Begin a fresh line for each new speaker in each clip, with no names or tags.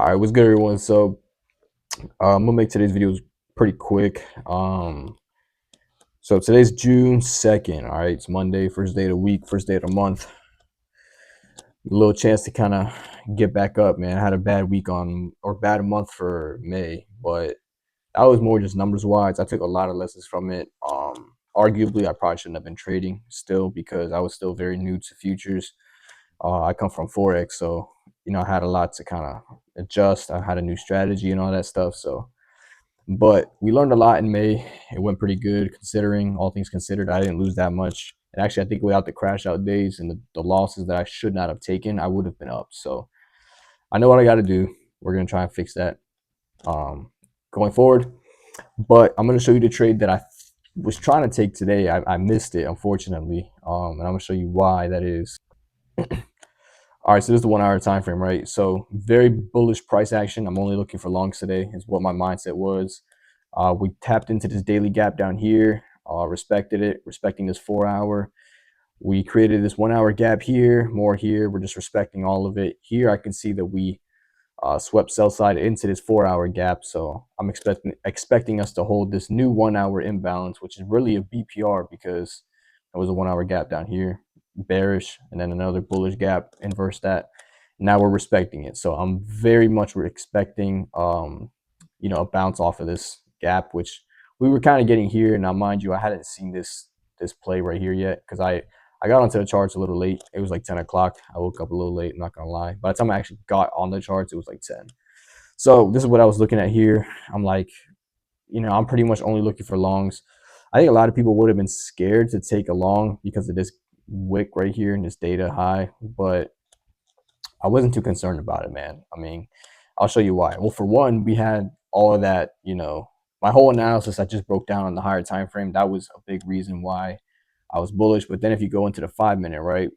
All right, what's good, everyone? So I'm gonna make today's videos pretty quick. So today's June 2nd. All right, it's Monday, first day of the week, first day of the month. A little chance to kind of get back up, man. I had a bad week or bad month for May, but that was more just numbers wise. I took a lot of lessons from it. Arguably, I probably shouldn't have been trading still because I was still very new to futures. I come from Forex, so I had a lot to kind of adjust. I had a new strategy and all that stuff. But we learned a lot in May. It went pretty good considering all things considered. I didn't lose that much. And actually, I think without the crash out days and the losses that I should not have taken, I would have been up. So I know what I got to do. We're going to try and fix that going forward. But I'm going to show you the trade that I was trying to take today. I missed it, unfortunately. And I'm going to show you why that is. All right, so this is the 1 hour time frame, right? So very bullish price action. I'm only looking for longs today is what my mindset was. We tapped into this daily gap down here, respected it, respecting this 4 hour. We created this 1 hour gap here, more here. We're just respecting all of it. Here I can see that we swept sell side into this 4 hour gap. So I'm expecting us to hold this new 1 hour imbalance, which is really a BPR because it was a 1 hour gap down here, bearish, and then another bullish gap, inverse that. Now we're respecting it. So I'm very much expecting a bounce off of this gap, which we were kind of getting here. Now, mind you, I hadn't seen this play right here yet because I got onto the charts a little late. It was like 10 o'clock. I woke up a little late, I'm not going to lie. By the time I actually got on the charts, it was like 10. So this is what I was looking at here. I'm like, I'm pretty much only looking for longs. I think a lot of people would have been scared to take a long because of this wick right here and this data high, but I wasn't too concerned about it, man. I mean, I'll show you why. Well, for one, we had all of that, my whole analysis I just broke down on the higher time frame. That was a big reason why I was bullish. But then if you go into the 5 minute, right,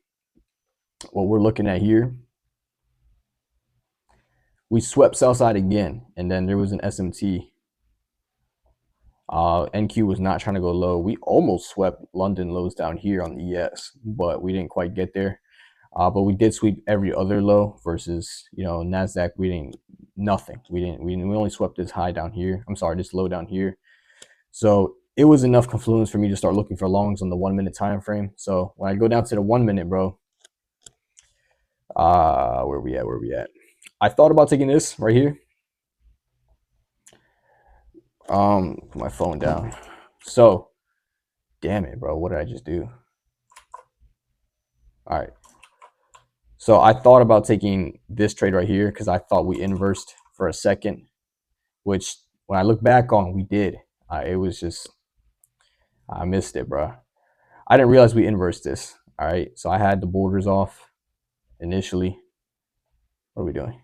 what we're looking at here, we swept sell side again, and then there was an SMT. NQ was not trying to go low. We almost swept London lows down here on the ES, but we didn't quite get there. But we did sweep every other low versus Nasdaq. We didn't nothing. We only swept this high down here. I'm sorry, this low down here. So it was enough confluence for me to start looking for longs on the 1 minute time frame. So when I go down to the 1 minute, bro, where we at? I thought about taking this right here. Put my phone down. So, damn it, bro. What did I just do? All right. So I thought about taking this trade right here because I thought we inversed for a second, which when I look back on, we did. It was just, I missed it, bro. I didn't realize we inversed this. All right. So I had the borders off initially. What are we doing?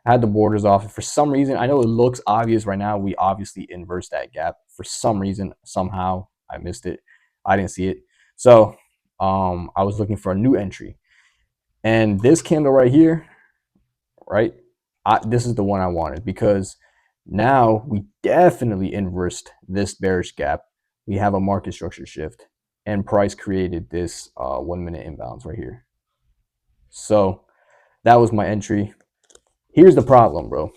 I had the borders off. For some reason, I know it looks obvious right now. We obviously inversed that gap. For some reason, somehow, I missed it. I didn't see it. So I was looking for a new entry. And this candle right here, right? This is the one I wanted because now we definitely inversed this bearish gap. We have a market structure shift and price created this 1 minute imbalance right here. So that was my entry. Here's the problem, bro.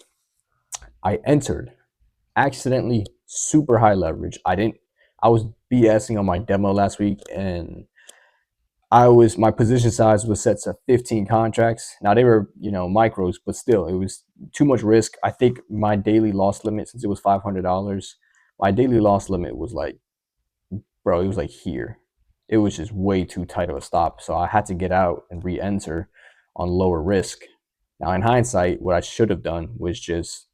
I entered accidentally super high leverage. I was BSing on my demo last week and my position size was set to 15 contracts. Now they were, micros, but still it was too much risk. I think my daily loss limit, since it was $500, my daily loss limit was like, bro, it was like here. It was just way too tight of a stop. So I had to get out and re-enter on lower risk. Now in hindsight, what I should have done was just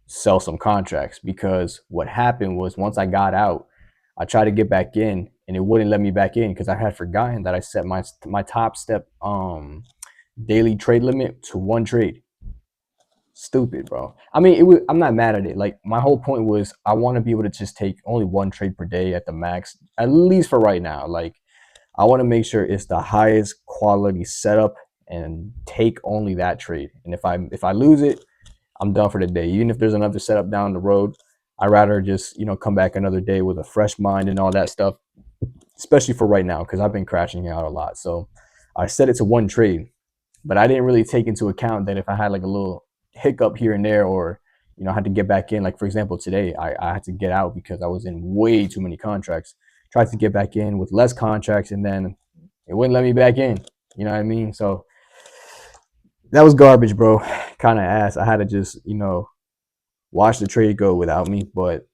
sell some contracts because what happened was once I got out, I tried to get back in and it wouldn't let me back in because I had forgotten that I set my top step daily trade limit to one trade. Stupid, bro. I mean, I'm not mad at it. Like my whole point was I want to be able to just take only one trade per day at the max, at least for right now. Like I want to make sure it's the highest quality setup and take only that trade. And if I lose it, I'm done for the day. Even if there's another setup down the road, I'd rather just, come back another day with a fresh mind and all that stuff, especially for right now, because I've been crashing out a lot. So I set it to one trade, but I didn't really take into account that if I had like a little hiccup here and there, or I had to get back in. Like for example, today I had to get out because I was in way too many contracts. Tried to get back in with less contracts, and then it wouldn't let me back in. You know what I mean? So that was garbage, bro. Kind of ass. I had to just watch the trade go without me. But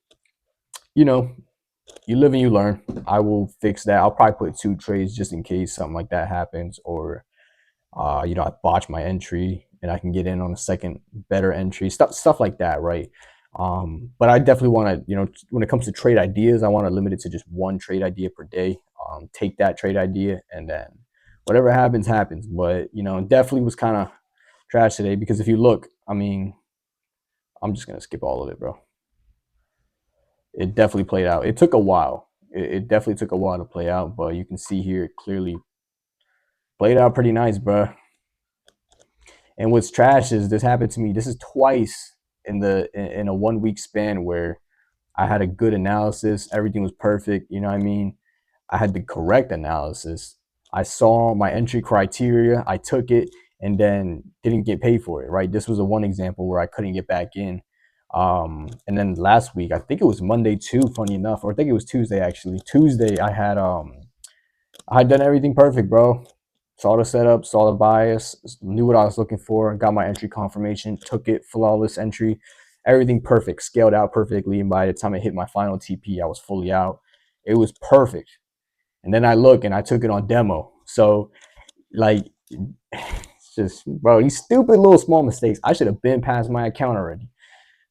you know, you live and you learn. I will fix that. I'll probably put 2 trades just in case something like that happens, or I botch my entry and I can get in on a second better entry, stuff like that, right? But I definitely want to, when it comes to trade ideas, I want to limit it to just one trade idea per day. Take that trade idea and then whatever happens, happens. But definitely was kind of trash today because if you look, I mean, I'm just gonna skip all of it, bro. It definitely played out. It took a while. It definitely took a while to play out, but you can see here it clearly played out pretty nice, bro. And what's trash is this happened to me. This is twice in a 1 week span where I had a good analysis. Everything was perfect. You know what I mean? I had the correct analysis. I saw my entry criteria. I took it and then didn't get paid for it. Right. This was a one example where I couldn't get back in. And then last week, I think it was Monday too. Funny enough, or I think it was Tuesday actually. Tuesday, I had done everything perfect, bro. Saw the setup, saw the bias, knew what I was looking for, got my entry confirmation, took it, flawless entry, everything perfect, scaled out perfectly. And by the time I hit my final TP, I was fully out. It was perfect. And then I look and I took it on demo. So, like, it's just, bro, these stupid little small mistakes. I should have been past my account already.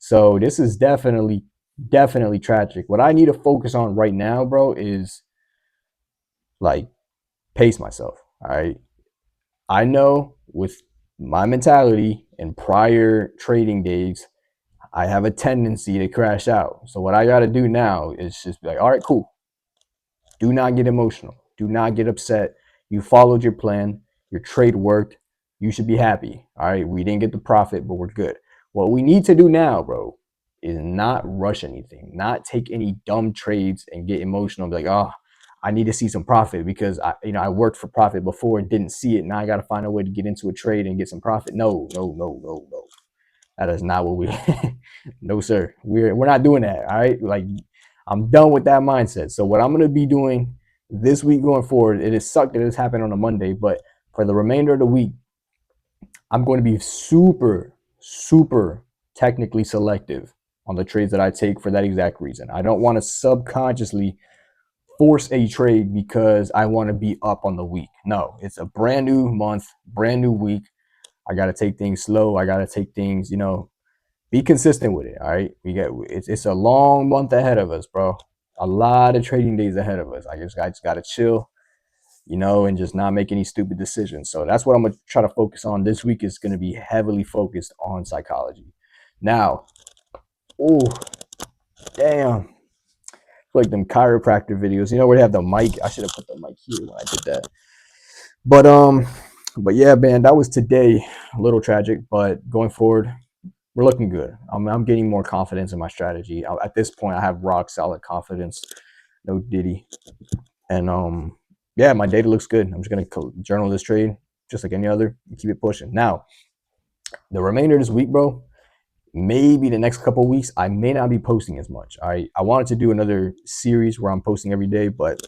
So, this is definitely, definitely tragic. What I need to focus on right now, bro, is like pace myself. All right. I know with my mentality and prior trading days, I have a tendency to crash out. So what I got to do now is just be like, all right, cool. Do not get emotional. Do not get upset. You followed your plan. Your trade worked. You should be happy. All right. We didn't get the profit, but we're good. What we need to do now, bro, is not rush anything, not take any dumb trades and get emotional and be like, oh, I need to see some profit because I worked for profit before and didn't see it. Now I got to find a way to get into a trade and get some profit. No, no, no, no, no. That is not what we. No, sir. We're not doing that. All right. Like I'm done with that mindset. So what I'm gonna be doing this week going forward, it is sucked that this happened on a Monday, but for the remainder of the week, I'm going to be super, super technically selective on the trades that I take for that exact reason. I don't want to subconsciously force a trade because I want to be up on the week. No, it's a brand new month, brand new week. I got to take things slow. I got to take things, be consistent with it. All right. It's a long month ahead of us, bro. A lot of trading days ahead of us. I just got to chill, and just not make any stupid decisions. So that's what I'm going to try to focus on this week is going to be heavily focused on psychology. Now, oh, damn. Like them chiropractor videos, where they have the mic. I should have put the mic here when I did that. But yeah, man, that was today. A little tragic, but going forward, we're looking good. I'm getting more confidence in my strategy. At this point, I have rock solid confidence. No Diddy. And yeah, my data looks good. I'm just gonna journal this trade just like any other and keep it pushing. Now, the remainder of this week, bro, maybe the next couple of weeks, I may not be posting as much. I wanted to do another series where I'm posting every day, but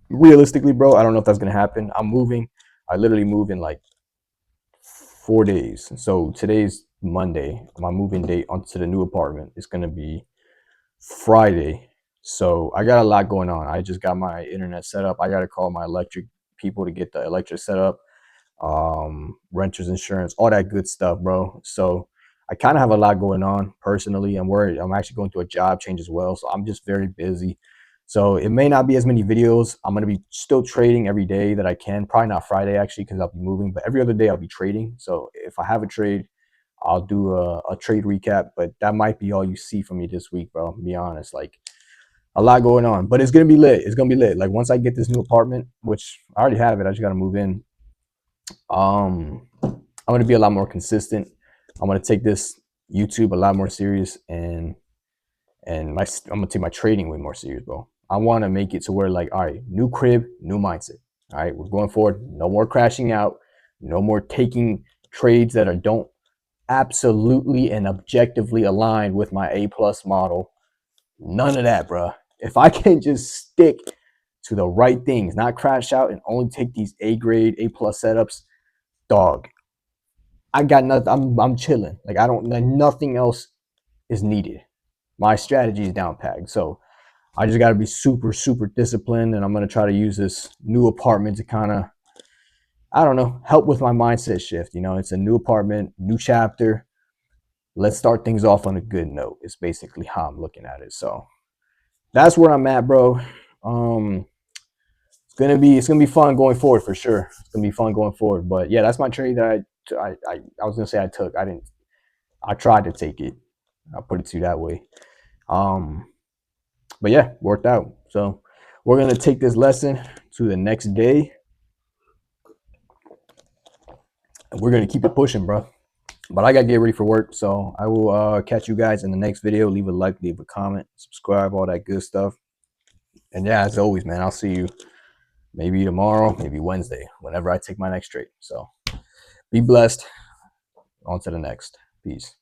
realistically, bro, I don't know if that's gonna happen. I'm moving. I literally move in like 4 days. So today's Monday. My moving date onto the new apartment is gonna be Friday. So I got a lot going on. I just got my internet set up. I gotta call my electric people to get the electric set up, renters insurance, all that good stuff, bro. So I kind of have a lot going on personally. I'm worried. I'm actually going through a job change as well. So I'm just very busy. So it may not be as many videos. I'm going to be still trading every day that I can. Probably not Friday actually because I'll be moving, but every other day I'll be trading. So if I have a trade, I'll do a trade recap, but that might be all you see from me this week, bro. To be honest, like a lot going on, but it's going to be lit. It's going to be lit. Like once I get this new apartment, which I already have it, I just got to move in. I'm going to be a lot more consistent. I'm going to take this YouTube a lot more serious and I'm going to take my trading way more serious, bro. I want to make it to where like, all right, new crib, new mindset. All right, we're going forward. No more crashing out. No more taking trades that don't absolutely and objectively aligned with my A plus model. None of that, bro. If I can just stick to the right things, not crash out and only take these A grade, A plus setups, dog, I got nothing. I'm chilling. Like I don't. Nothing else is needed. My strategy is down packed. So I just got to be super, super disciplined, and I'm gonna try to use this new apartment to kind of, I don't know, help with my mindset shift. You know, it's a new apartment, new chapter. Let's start things off on a good note. It's basically how I'm looking at it. So that's where I'm at, bro. Um, it's gonna be fun going forward for sure. It's gonna be fun going forward. But yeah, that's my trade that I was gonna say I took. I didn't. I tried to take it. I'll put it to you that way. Um, but yeah, worked out. So we're gonna take this lesson to the next day, and we're gonna keep it pushing, bro. But I gotta get ready for work, so I will catch you guys in the next video. Leave a like, leave a comment, subscribe, all that good stuff. And yeah, as always, man, I'll see you maybe tomorrow, maybe Wednesday, whenever I take my next trade. So be blessed. On to the next. Peace.